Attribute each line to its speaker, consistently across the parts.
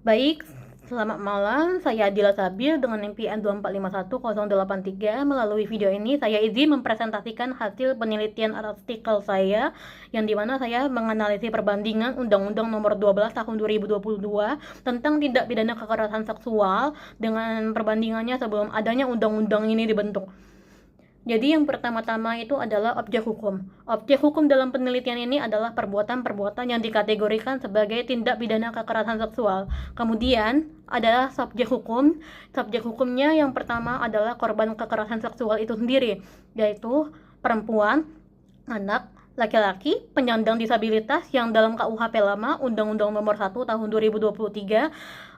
Speaker 1: Baik, selamat malam. Saya Adila Sabil dengan NPN 2451083. Melalui video ini, saya izin mempresentasikan hasil penelitian artikel saya, yang dimana saya menganalisis perbandingan Undang-Undang Nomor 12 Tahun 2022 tentang tindak pidana kekerasan seksual dengan perbandingannya sebelum adanya undang-undang ini dibentuk. Jadi yang pertama-tama itu adalah objek hukum. Objek hukum dalam penelitian ini adalah perbuatan-perbuatan yang dikategorikan sebagai tindak pidana kekerasan seksual. Kemudian adalah subjek hukum. Subjek hukumnya yang pertama adalah korban kekerasan seksual itu sendiri, yaitu perempuan, anak, laki-laki, penyandang disabilitas yang dalam KUHP lama Undang-Undang Nomor 1 Tahun 2023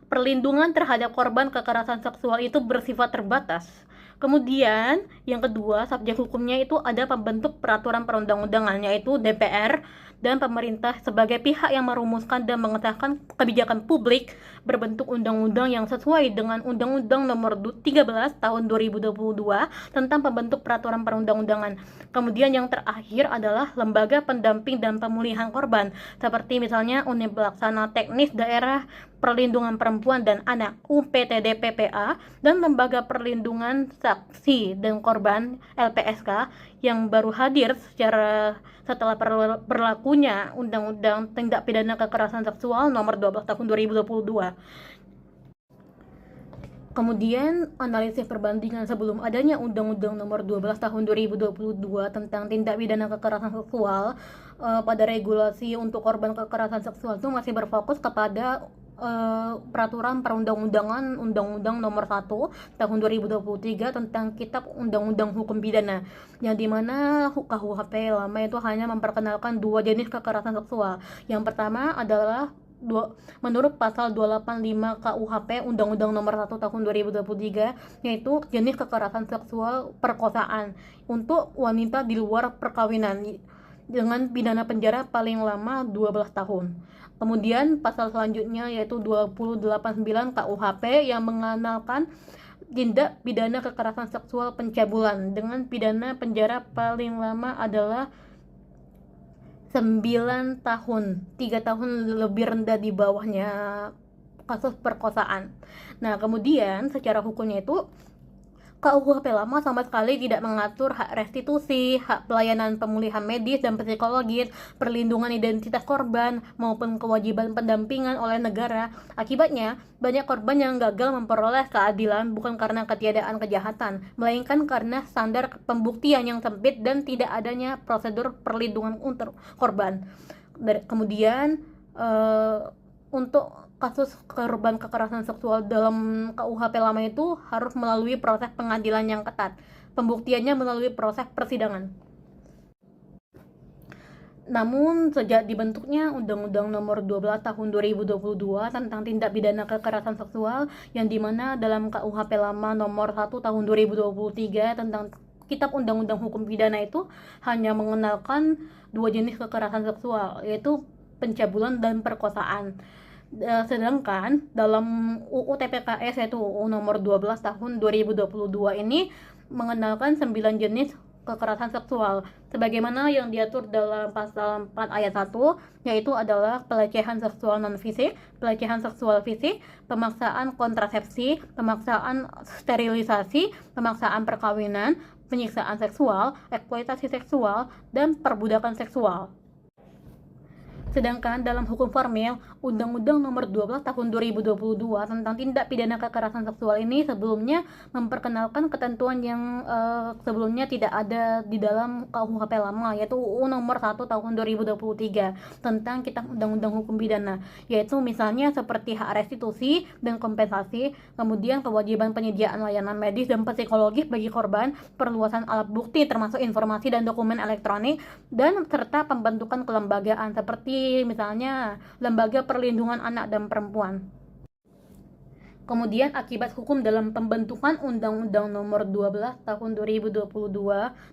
Speaker 1: perlindungan terhadap korban kekerasan seksual itu bersifat terbatas. Kemudian, yang kedua, subjek hukumnya itu ada pembentuk peraturan perundang-undangan, yaitu DPR dan pemerintah sebagai pihak yang merumuskan dan mengesahkan kebijakan publik berbentuk undang-undang yang sesuai dengan Undang-Undang Nomor 13 Tahun 2022 tentang pembentuk peraturan perundang-undangan. Kemudian yang terakhir adalah lembaga pendamping dan pemulihan korban, seperti misalnya Unit Pelaksana Teknis Daerah Perlindungan Perempuan dan Anak (UPTD-PPA) dan Lembaga Perlindungan Saksi dan Korban (LPSK) yang baru hadir setelah berlakunya Undang-Undang Tindak Pidana Kekerasan Seksual Nomor 12 Tahun 2022. Kemudian analisis perbandingan sebelum adanya Undang-Undang Nomor 12 Tahun 2022 tentang tindak pidana kekerasan seksual pada regulasi untuk korban kekerasan seksual itu masih berfokus kepada peraturan perundang-undangan Undang-Undang Nomor 1 Tahun 2023 tentang Kitab Undang-Undang Hukum Pidana, yang dimana KUHP lama itu hanya memperkenalkan dua jenis kekerasan seksual. Yang pertama adalah menurut pasal 285 KUHP Undang-Undang Nomor 1 Tahun 2023, yaitu jenis kekerasan seksual perkosaan untuk wanita di luar perkawinan dengan pidana penjara paling lama 12 tahun. Kemudian pasal selanjutnya yaitu 289 KUHP yang mengenalkan tindak pidana kekerasan seksual pencabulan dengan pidana penjara paling lama adalah 9 tahun, 3 tahun lebih rendah di bawahnya kasus perkosaan. Nah, kemudian secara hukumnya itu KUHP lama sama sekali tidak mengatur hak restitusi, hak pelayanan pemulihan medis dan psikologis, perlindungan identitas korban, maupun kewajiban pendampingan oleh negara. Akibatnya, banyak korban yang gagal memperoleh keadilan bukan karena ketiadaan kejahatan, melainkan karena standar pembuktian yang sempit dan tidak adanya prosedur perlindungan untuk korban. Kemudian, untuk kasus korban kekerasan seksual dalam KUHP lama itu harus melalui proses pengadilan yang ketat. Pembuktiannya melalui proses persidangan. Namun, sejak dibentuknya Undang-Undang Nomor 12 Tahun 2022 tentang tindak pidana kekerasan seksual, yang dimana dalam KUHP lama Nomor 1 Tahun 2023 tentang Kitab Undang-Undang Hukum Pidana itu hanya mengenalkan dua jenis kekerasan seksual, yaitu pencabulan dan perkosaan. Sedangkan dalam UU TPKS yaitu UU nomor 12 tahun 2022 ini mengenalkan 9 jenis kekerasan seksual sebagaimana yang diatur dalam pasal 4 ayat 1, yaitu adalah pelecehan seksual non fisik, pelecehan seksual fisik, pemaksaan kontrasepsi, pemaksaan sterilisasi, pemaksaan perkawinan, penyiksaan seksual, eksploitasi seksual, dan perbudakan seksual. Sedangkan dalam hukum formil, Undang-Undang Nomor 12 Tahun 2022 tentang tindak pidana kekerasan seksual ini sebelumnya memperkenalkan ketentuan yang sebelumnya tidak ada di dalam KUHP lama, yaitu UU Nomor 1 Tahun 2023 tentang Kitab Undang-Undang Hukum Pidana, yaitu misalnya seperti hak restitusi dan kompensasi, kemudian kewajiban penyediaan layanan medis dan psikologis bagi korban, perluasan alat bukti termasuk informasi dan dokumen elektronik, dan serta pembentukan kelembagaan seperti misalnya Lembaga Perlindungan Anak dan Perempuan. Kemudian akibat hukum dalam pembentukan Undang-Undang Nomor 12 Tahun 2022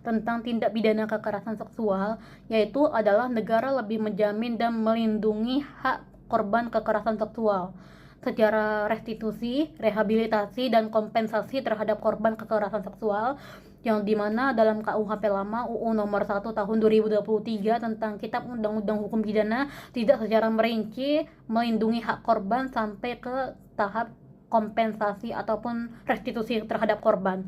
Speaker 1: tentang tindak pidana kekerasan seksual, yaitu adalah negara lebih menjamin dan melindungi hak korban kekerasan seksual secara restitusi, rehabilitasi, dan kompensasi terhadap korban kekerasan seksual. yang dimana dalam KUHP lama UU nomor 1 tahun 2023 tentang Kitab Undang-Undang Hukum Pidana tidak secara merinci melindungi hak korban sampai ke tahap kompensasi ataupun restitusi terhadap korban,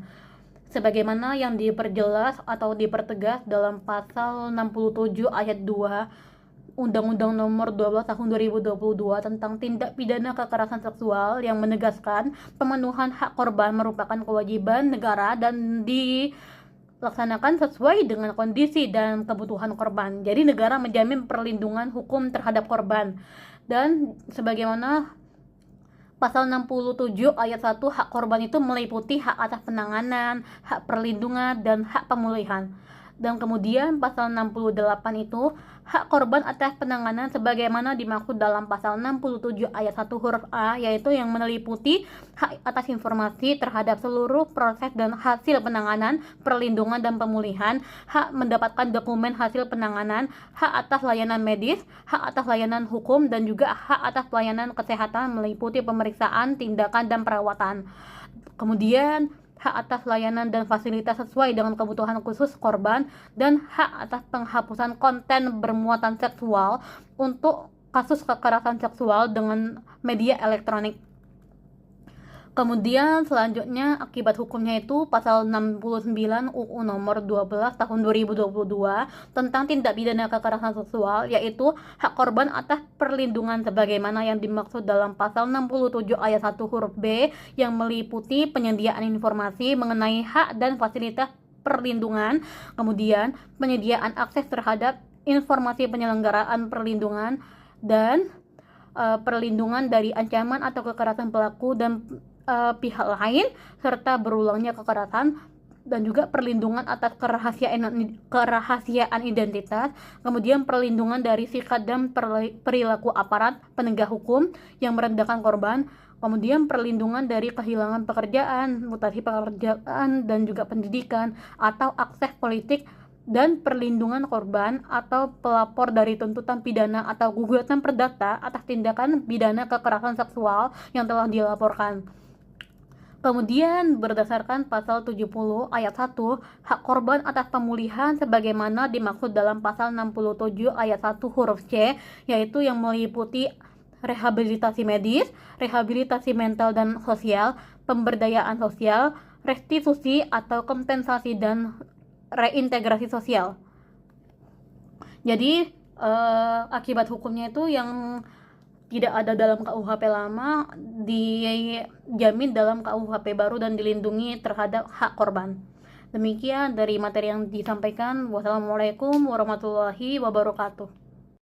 Speaker 1: sebagaimana yang diperjelas atau dipertegas dalam pasal 67 ayat 2 Undang-Undang Nomor 12 Tahun 2022 tentang Tindak Pidana Kekerasan Seksual yang menegaskan pemenuhan hak korban merupakan kewajiban negara dan dilaksanakan sesuai dengan kondisi dan kebutuhan korban. Jadi negara menjamin perlindungan hukum terhadap korban. Dan sebagaimana Pasal 67 ayat 1 hak korban itu meliputi hak atas penanganan, hak perlindungan, dan hak pemulihan. Dan kemudian pasal 68 itu hak korban atas penanganan sebagaimana dimaksud dalam pasal 67 ayat 1 huruf A, yaitu yang meliputi hak atas informasi terhadap seluruh proses dan hasil penanganan, perlindungan dan pemulihan, hak mendapatkan dokumen hasil penanganan, hak atas layanan medis, hak atas layanan hukum, dan juga hak atas pelayanan kesehatan meliputi pemeriksaan, tindakan, dan perawatan. Kemudian hak atas layanan dan fasilitas sesuai dengan kebutuhan khusus korban, dan hak atas penghapusan konten bermuatan seksual untuk kasus kekerasan seksual dengan media elektronik. Kemudian selanjutnya akibat hukumnya itu pasal 69 UU nomor 12 tahun 2022 tentang tindak pidana kekerasan seksual, yaitu hak korban atas perlindungan sebagaimana yang dimaksud dalam pasal 67 ayat 1 huruf B yang meliputi penyediaan informasi mengenai hak dan fasilitas perlindungan, kemudian penyediaan akses terhadap informasi penyelenggaraan perlindungan, dan perlindungan dari ancaman atau kekerasan pelaku dan pihak lain serta berulangnya kekerasan, dan juga perlindungan atas kerahasiaan identitas, kemudian perlindungan dari sikap dan perilaku aparat penegak hukum yang merendahkan korban, kemudian perlindungan dari kehilangan pekerjaan, mutasi pekerjaan, dan juga pendidikan atau akses politik, dan perlindungan korban atau pelapor dari tuntutan pidana atau gugatan perdata atas tindakan pidana kekerasan seksual yang telah dilaporkan. Kemudian berdasarkan pasal 70 ayat 1 hak korban atas pemulihan sebagaimana dimaksud dalam pasal 67 ayat 1 huruf C, yaitu yang meliputi rehabilitasi medis, rehabilitasi mental dan sosial, pemberdayaan sosial, restitusi atau kompensasi, dan reintegrasi sosial. Jadi akibat hukumnya itu yang tidak ada dalam KUHP lama dijamin dalam KUHP baru dan dilindungi terhadap hak korban. Demikian dari materi yang disampaikan. Wassalamualaikum warahmatullahi wabarakatuh.